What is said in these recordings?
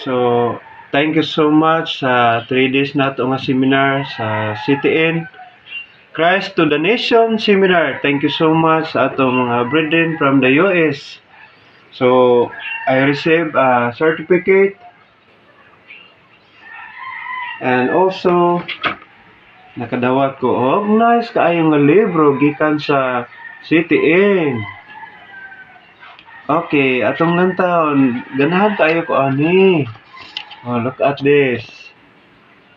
So, thank you so much sa 3 days na ito nga seminar sa CTN. Christ to the Nation Seminar. Thank you so much sa atong mga brethren from the US. So, I received a certificate and also nakadawat ko nice kaayong nga libro gikan sa CTN. Okay, atong lantaon, ganahan tayo ko ani. Oh, look at this.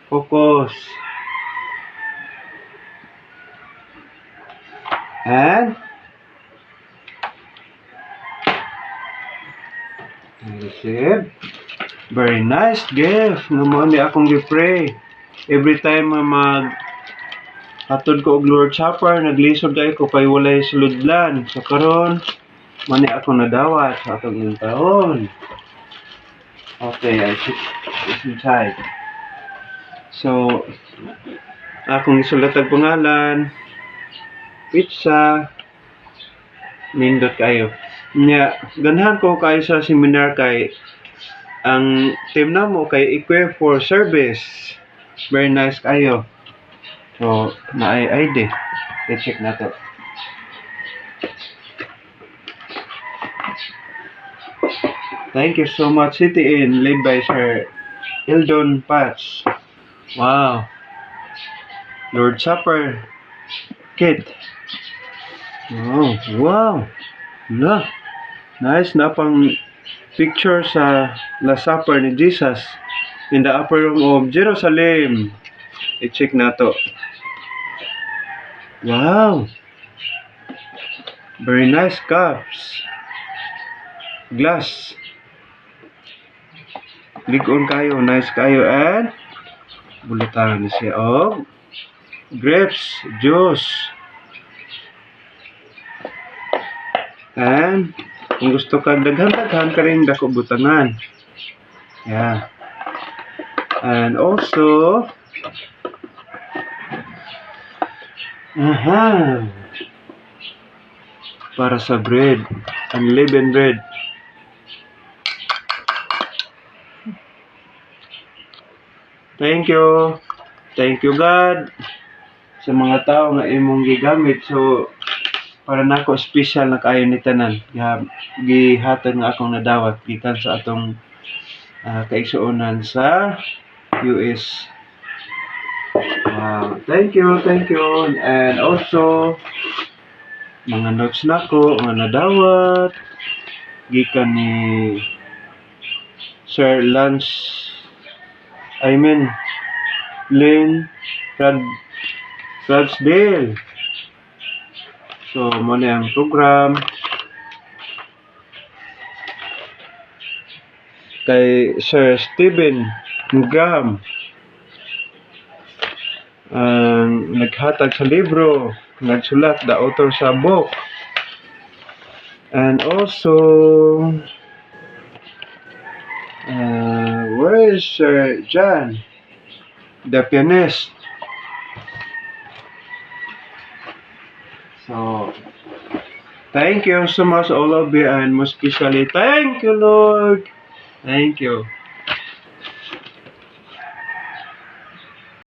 Focus. And receive. Very nice gift. Nga mo ni akong gi-pray. Every time hatod ko og Lord Supper, naglisod dai ko kay walay suludlan. So karon mani ako nadawat sa atong taon. Okay, I put this inside. So, akong isulatag pangalan, pizza, nindot kayo. Nya, ganahan ko kayo sa seminar kay ang team na mo kay equip for service. Very nice kayo. So, na ID. Let's check na to. Thank you so much, CTN, led by Sir Eldon Patch. Wow. Lord Supper kit. Oh, wow. La. Nice na pang picture sa Last Supper ni Jesus in the upper room of Jerusalem. I-check na to. Wow. Very nice cups. Glass. Ligon kayo, nice kayo, and bulatan siya og grapes juice. And kung gusto ka daghan-daghan ka rin dako butangan. Yeah. And also para sa bread, unleavened bread. Thank you. Thank you God sa mga tao nga imong gigamit. So para nako special na kayo ni tanan. Gihatag nga akong nadawat gikan sa atong kaigsuonan sa US. Wow, thank you. And also mga notes nako nga nadawat gikan ni Sir Lynn Ragsdale. So, mo na ang program kay Sir Stephen Graham. Naghatag sa libro, nagsulat, the author sa book. And also, where is Sir John, the pianist? So, thank you so much all of you, and most especially, thank you Lord. Thank you.